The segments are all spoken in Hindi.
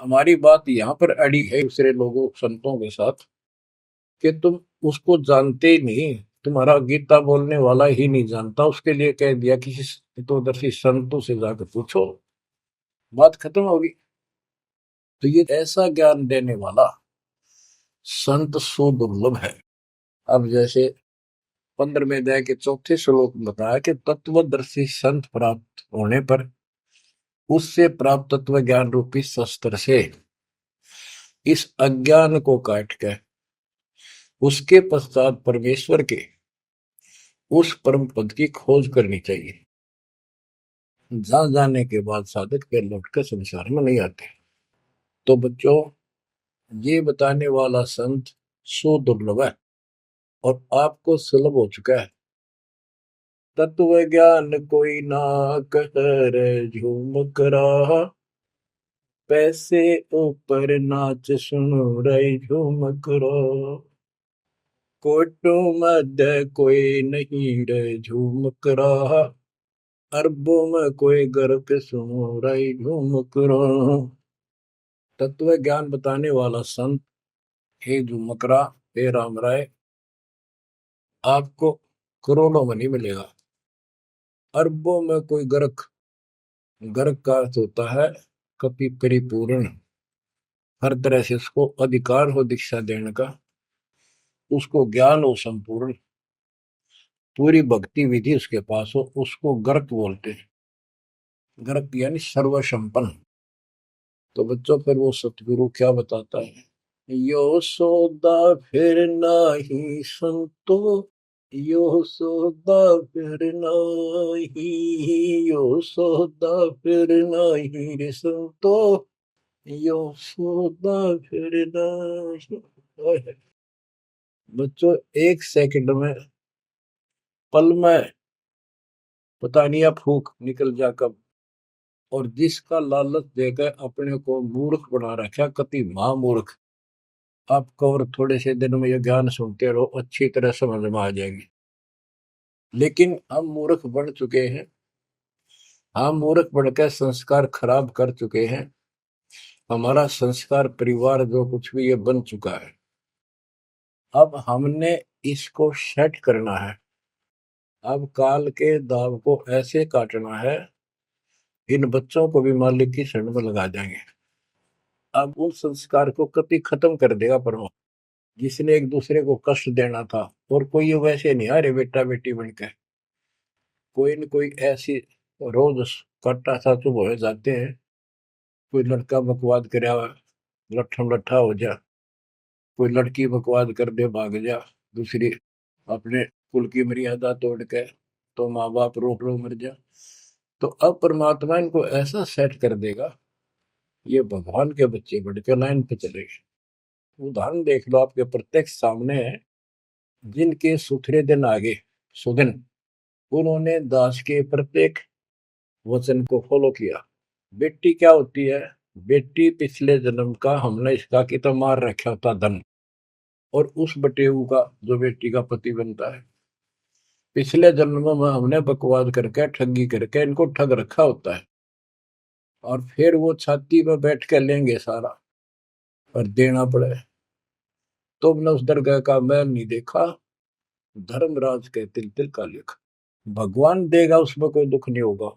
हमारी बात यहाँ पर अड़ी है दूसरे लोगों संतों के साथ कि तुम उसको जानते ही नहीं। तुम्हारा गीता बोलने वाला ही नहीं जानता, उसके लिए कह दिया किसी हितोदर्शी संतों से जाकर पूछो, बात खत्म होगी। तो ये ऐसा ज्ञान देने वाला संत सुदुर्लभ है। अब जैसे 15वें अध्याय के चौथे श्लोक में बताया कि तत्वदर्शी संत प्राप्त होने पर उससे प्राप्त तत्व ज्ञान रूपी शस्त्र से इस अज्ञान को काट के उसके पश्चात परमेश्वर के उस परम पद की खोज करनी चाहिए, जहां जाने के बाद साधक फिर लौटकर संसार में नहीं आते। तो बच्चों, ये बताने वाला संत सो दुर्लभ है और आपको सुलभ हो चुका है। तत्व ज्ञान कोई ना कर झूम करा, पैसे ऊपर नाच सुनो रे झूम करो, कोटो मध्य कोई नहीं रे झूम करा, अरबों में कोई गर्क सुनो रे झूम करो। तत्व ज्ञान बताने वाला संत हे झुमकरा, हे राम राय, आपको करोड़ों में नहीं मिलेगा, अरबों में कोई गर्क। गर्क का अर्थ होता है कपि परिपूर्ण, हर तरह से उसको अधिकार हो दीक्षा देने का, उसको ज्ञान हो संपूर्ण, पूरी भक्ति विधि उसके पास हो, उसको गर्क बोलते हैं। गर्क यानी सर्वसंपन्न। तो बच्चों, फिर वो सतगुरु क्या बताता है, यो सौदा फिर नाही संतो, यो सौदा फिर नाही, यो सौदा फिर नाही रे संतो, यो सौदा फिर नाही। ओए, बच्चों, एक सेकंड में, पल में पता नहीं अब फूक निकल जा कब। और जिसका लालच देकर अपने को मूर्ख बना रखा, कति महामूर्ख। आपको और थोड़े से दिन में ये ज्ञान सुनते रहो, अच्छी तरह समझ में आ जाएगी। लेकिन हम मूर्ख बन चुके हैं, हम मूर्ख बनकर संस्कार खराब कर चुके हैं। हमारा संस्कार परिवार जो कुछ भी ये बन चुका है, अब हमने इसको सेट करना है। अब काल के दाव को ऐसे काटना है, इन बच्चों को भी मालिक की शरण में लगा देंगे। अब उन संस्कार को कभी खत्म कर देगा परमात्मा, जिसने एक दूसरे को कष्ट देना था। और कोई वैसे नहीं आ रहे बेटा बेटी बनकर, कोई न कोई ऐसी रोज कट्टा सा चुप हो जाते हैं। कोई लड़का बकवाद करे, लट्ठम लट्ठा हो जा, कोई लड़की बकवाद कर दे, भाग जा, दूसरी अपने कुल की मर्यादा तोड़ के, तो माँ बाप रो रो मर जा। तो अब परमात्मा इनको ऐसा सेट कर देगा, ये भगवान के बच्चे बढ़ के लाइन पे चलेंगे। उदाहरण देख लो, आपके प्रत्यक्ष सामने है। जिनके सुथरे दिन आगे सुदिन, उन्होंने दास के प्रत्येक वचन को फॉलो किया। बेटी क्या होती है? बेटी पिछले जन्म का हमने इसका की तो मार रखा होता धन, और उस बटेऊ का जो बेटी का पति बनता है, पिछले जन्म में हमने बकवाद करके ठगी करके इनको ठग रखा होता है। और फिर वो छाती पे बैठ के लेंगे सारा और देना पड़े। तुमने उस दरगाह का मैल नहीं देखा, धर्मराज के तिल तिल का लेखा। भगवान देगा, उसमें कोई दुख नहीं होगा।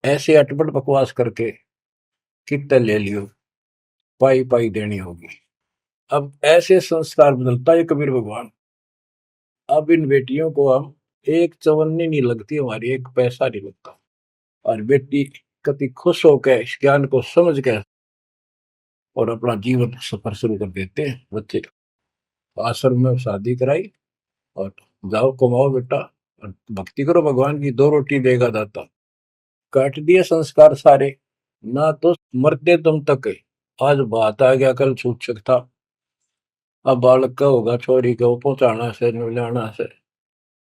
ऐसे अटपट बकवास करके कितने ले लियो, पाई पाई देनी होगी। अब ऐसे संस्कार बदलता है कबीर भगवान। अब इन बेटियों को हम एक चवन्नी नहीं लगती हमारी, एक पैसा नहीं लगता। और बेटी कति खुश होकर इस ज्ञान को समझ के और अपना जीवन सफर शुरू कर देते हैं। बच्चे आश्रम में शादी कराई और जाओ कमाओ बेटा और भक्ति करो भगवान की, दो रोटी देगा दाता। काट दिए संस्कार सारे, ना तो मरते तुम तक है। आज बात आ गया, कल छूट सकता। अब बालक का होगा, छोरी को पहुंचाना से लाना से,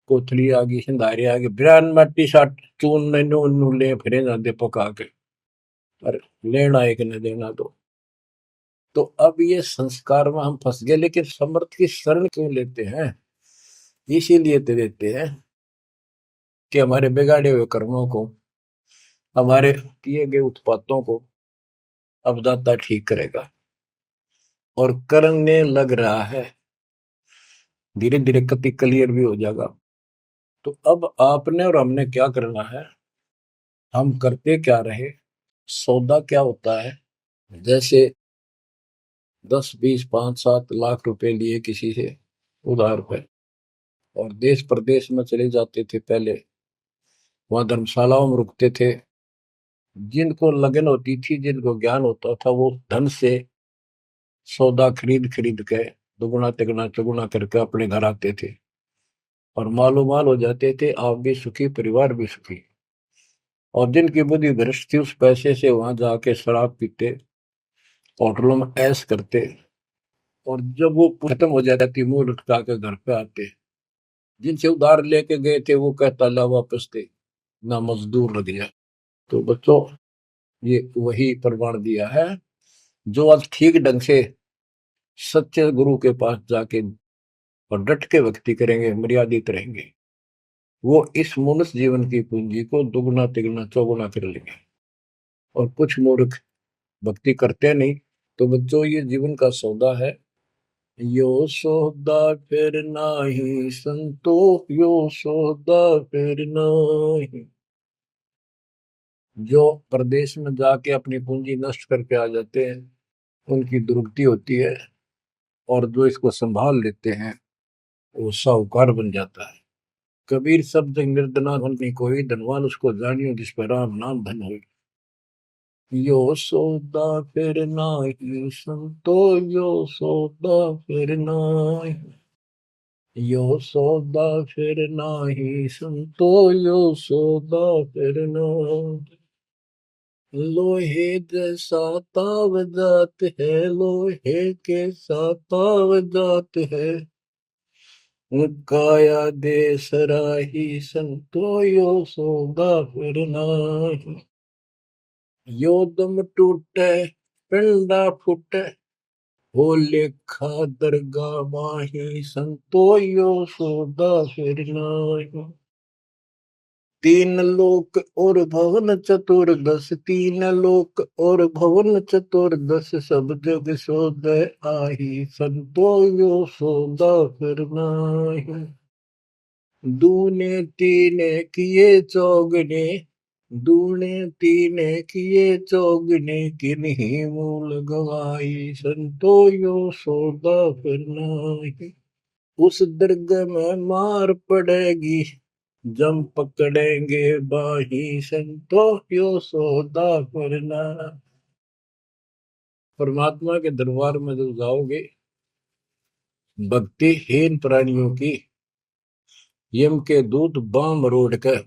कोथली आ गई, सिंधारी आ गई, बिरान मट्टी साट चून ने नून ले फिरे ना दे पका के, पर लेना एक न देना दो। तो अब ये संस्कार में हम फंस गए। लेकिन समर्थ की शरण क्यों लेते हैं? इसीलिए तो देते हैं कि हमारे बिगाड़े हुए कर्मों को, हमारे किए गए उत्पातों को, अब दाता ठीक करेगा और करने लग रहा है, धीरे धीरे कति क्लियर भी हो जाएगा। तो अब आपने और हमने क्या करना है, हम करते क्या रहे, सौदा क्या होता है। जैसे 10, 20, 5, 7 लाख रुपए लिए किसी से उधार पे और देश प्रदेश में चले जाते थे, पहले वहां धर्मशालाओं में रुकते थे। जिनको लगन होती थी, जिनको ज्ञान होता था, वो धन से सौदा खरीद खरीद के दुगुना तिगुना चौगुना करके अपने घर आते थे और मालो माल हो जाते थे। आप भी सुखी, परिवार भी सुखी। और जिनकी बुद्धि भ्रष्ट थी, उस पैसे से वहां जाके शराब पीते, होटलों में ऐश करते, और जब वो खत्म हो जाती थी, मुंह लटका के घर पे आते। जिनसे उधार लेके गए थे वो कहता ला वापस थे, ना मजदूर लग गया। तो बच्चों, ये वही प्रमाण दिया है। जो आज ठीक ढंग से सच्चे गुरु के पास जाके और डट के भक्ति करेंगे, मर्यादित रहेंगे, वो इस मनुष्य जीवन की पूंजी को दुगुना तिगुना चौगुना कर लेंगे। और कुछ मूर्ख भक्ति करते नहीं। तो बच्चों, ये जीवन का सौदा है। यो सौदा फिर नाही संतो, यो सौदा फिर नाही। जो प्रदेश में जाके अपनी पूंजी नष्ट करके आ जाते हैं, उनकी दुर्गति होती है। और जो इसको संभाल लेते हैं, वो साहूकार बन जाता है। कबीर शब्द निर्धना धन कोई, धनवान उसको जानियो जिस पर राम नाम धन हो। यो सौदा फिर नाही संतो, यो सौदा फिर नाही। यो सौदा फिर नाही संतो, यो सौदा फिर नाही। लोहे जैसा ताव जात है, लोहे के साथ ताव जात है। काया दे सराही संतो, यो सौदा फिर नाही। यो दम टूटे पिंडा फूटे, हो लेखा दरगाह माही संतो, यो सौदा फिर नाही। तीन लोक और भवन चतुर्दश, तीन लोक और भवन चतुर्दश, सब जग सोदय आही संतो, यो सौदा फिर नाही। दूने तीने किए चौगने, दूने तीने किए चौगने, किन्हीं मूल गवाई संतो, यो सौदा फिर नाही। उस दरगाह में मार पड़ेगी, जम पकड़ेंगे बाही संतो, यो सौदा फिर नाही। परमात्मा के दरबार में जब जाओगे, भक्तिहीन प्राणियों की यम के दूत बाम मरोड़ कर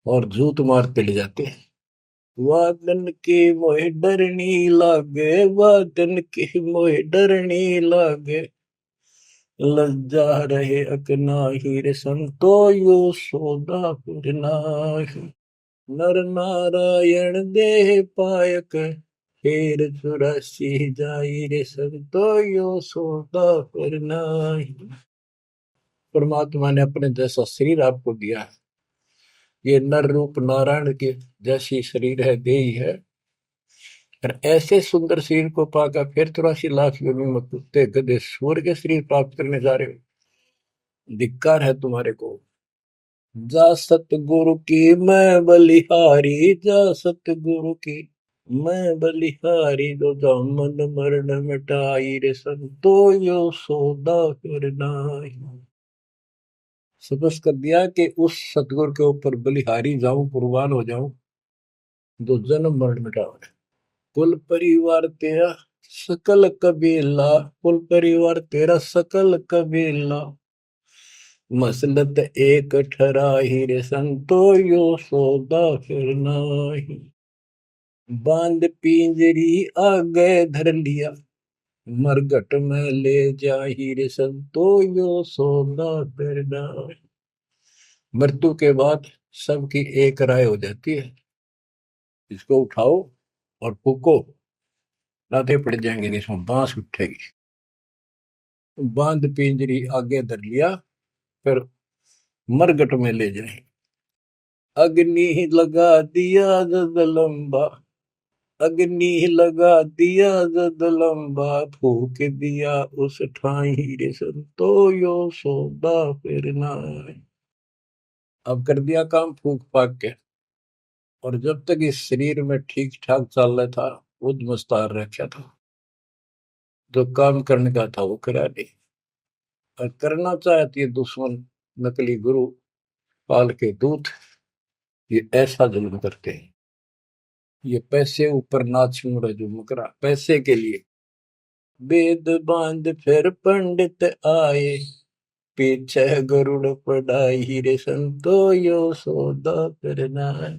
और झूठ मारते ले जाते हैं। वादन के मोहे डरनी लागे, वादन के मोहे डरनी लागे, लज्जा रहे अकनाही रे संतो, यो सौदा फिर नाही। नर नारायण देह पायक, फेर 84 जाई रे संतो, यो सौदा फिर नाही। परमात्मा ने अपने जैसा शरीर आपको दिया है। ये नर रूप नारायण के जैसी शरीर है, देही है। और ऐसे सुंदर शरीर को पाकर फिर 84 लाख योनि में कुत्ते गधे सूर के शरीर प्राप्त करने जा रहे हो। धिक्कार है तुम्हारे को। जा सतगुरु की मैं बलिहारी, जा सतगुरु की मैं बलिहारी, जो जामन मरण मिटाई रे संतो, यो सौदा फिर नाही। सपस कर दिया कि उस सतगुरु के ऊपर बलिहारी जाऊं, कुर्बान हो जाऊं, जो जन्म मरण मिटावे। कुल परिवार तेरा सकल कबीला, कुल परिवार तेरा सकल कबीला, मसलत एक ठराही रे संतो, यो सौदा फिर नाही। बांध पिंजरी आगे धर लिया, मरघट में ले जाही रे संतो, यो सौदा फिर नाही। मृत्यु के बाद सबकी एक राय हो जाती है, इसको उठाओ और फूको, लाते पड़ जाएंगे, इसमें बांस उठेगी। बांध पिंजरी आगे धर लिया, फिर मरघट में ले जाए। अग्नि लगा दिया जद लंबा, अग्नि लगा दिया जद लंबा फूक दिया उस ठाई रे संतो यो सौदा फिर ना आए। अब कर दिया काम फूक फाक के, और जब तक इस शरीर में ठीक ठाक चल रहा था खुद मुस्तार रखा था, जो काम करने का था वो करा नहीं। और करना चाहती है दुश्मन, नकली गुरु, काल के दूत, ये ऐसा जुल्म करते हैं। ये पैसे ऊपर नाच रहे जो मुकरा पैसे के लिए, वेद बांध फिर पंडित आए, पीछे गरुड़ पढ़ाई रे संतो यो सौदा करना है।